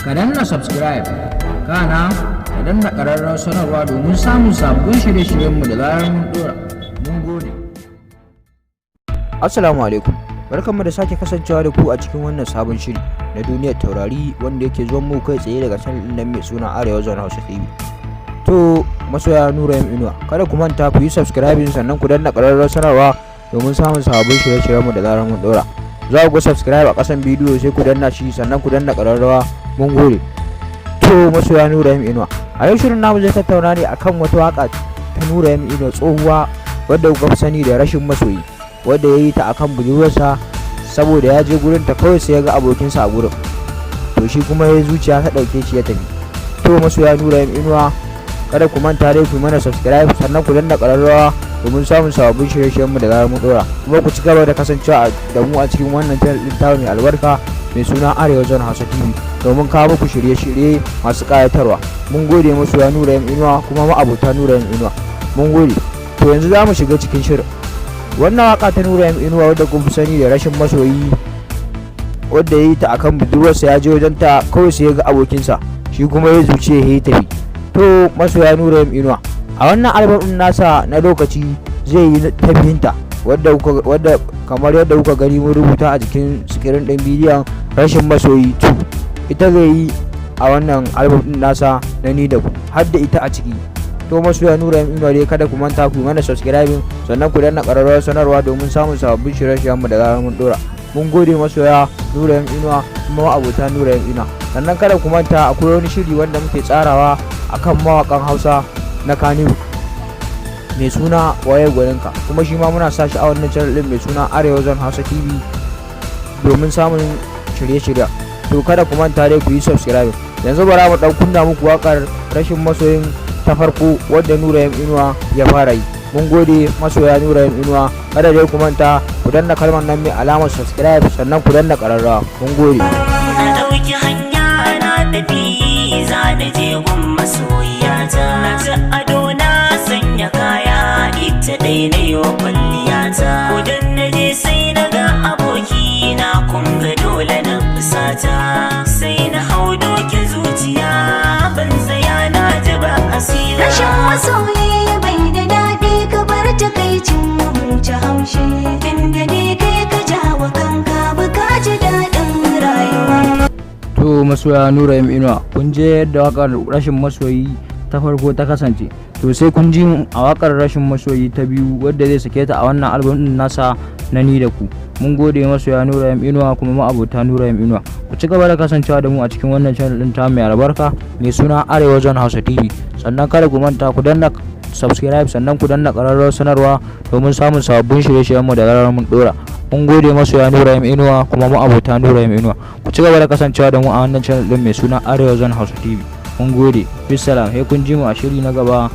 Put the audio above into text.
ka danna subscribe, kana ka danna ƙararrawar sanarwa domin samun sabbin shirye-shiryenmu da zarar mun dora. Mun gode. Assalamu alaikum, barkanmu da sake kasancewa da ku a cikin wannan sabon shiri na duniyar taurari wanda yake zuwan mu kai tsaye daga channel ɗin nan mai suna Arewa Zone Hausa TV. To masoya nura inuwa, kada ku manta ku yi subscribing sannan ku danna ƙararrawar sanarwa domin samun sabbin shirye-shiryenmu da zarar mun dora. Za ku ga subscribe a ƙasan bidiyo sai ku danna shi sannan ku danna ƙararrawa. Mun gode. To masoya nura inuwa, a yau shirin namu zai tattauna ne akan wata waka ta nura inuwa tsohuwa wadda kuka fi sani da rashin masoyi, wadda ya yi ta akan budurwarsa saboda ya je gurin ta kawai sai ya ga abokinsa a gurin, to shi kuma ya zuciya ta ɗauke shi ya tafi. To masoya nura inuwa, kada ku manta dai ku mana subscribe sannan ku danna ƙararrawa domin samun sababbin shirye-shiryen mu da zarar mun dora, kuma ku ci gaba da kasancewa da mu a cikin wannan channel din tawo mai albarka mai suna Arewa Zone Hausa TV domin kawo muku shirye-shirye masu ƙayatarwa. Mun gode musu ya nura inuwa kuma ma'abota nura inuwa, mun gode. To yanzu za mu shiga cikin shirin. Wannan waka ta nura inuwa wadda kun fi sani da rashin masoyi, wadda ya yi ta akan budurwarsa ya je wajen ta kawai sai ya ga abokinsa, shi kuma ya zuciya ya yi tafi. To masoya nura inuwa, a wannan album din nasa na lokaci zai yi tafihinta wadda kamar yadda kuka gani mun rubuta a jikin sikirin din bidiyon rashin masoyi 2, ita zai yi a wannan album din nasa na ni da ku har da ita a ciki. To masoya nura inuwa dai kada ku manta ku mana subscribing sannan ku danna ƙararrawar sanarwa domin samun sababbin shirye-shiryen mu da zarar mun dora. Mun gode masoya nura inuwa kuma abota nura inuwa. Sannan kada ku manta akwai wani shiri wanda muke tsarawa akan mawakan Hausa na Kano mai suna waye gwaninka, kuma shi ma muna sa shi a wannan channel din mai suna Arewa Zone Hausa TV domin samun shirye-shirye. To kada ku manta dai ku yi subscribe. Yanzu bara mu dan kunna muku wakar rashin masoyin ta farko wadda nura inuwa ya fara yi. Mun gode masoya nura inuwa, kada dai ku manta ku danna kalmar nan mai alamar subscribe sannan ku danna ƙararrawa. Mun gode. Na ɗauki hanya na tafi za da je gun masoyiyata, na ci ado na sanya kaya ita ɗai na yi wa kwalliyata, kudan na je sai na ga aboki na kunga dole na fusata, sai na hau dokin zuciya ban tsaya na ji ba asira. Rashin masoyi bai da daɗi, ka bar takaicin huce haushi, inda ne kai ka jawo kanka ba ka ji daɗin rayuwa. To masoya nura inuwa, kun je yadda wakar rashin masoyi ta farko ta kasance, to sai kun ji a wakar rashin masoyi ta biyu wadda zai sake ta a wannan album din nasa na ni da ku. Mun gode masoya nura inuwa kuma ma'abota nura inuwa, ku ci gaba da kasancewa da mu a cikin wannan channel din ta mai albarka mai suna Arewa Zone Hausa TV. Sannan kada ku manta ku danna subscribe sannan ku danna ƙararrawar sanarwa domin samun sababbin shirye-shiryen mu da zarar mun dora. Mun gode masoya nura inuwa kuma ma'abota nura inuwa, ku ci gaba da kasancewa da mu a wannan channel din mai suna Arewa Zone Hausa TV. Mun gode. Bisalam, sai kun ji mu a shiri na gaba.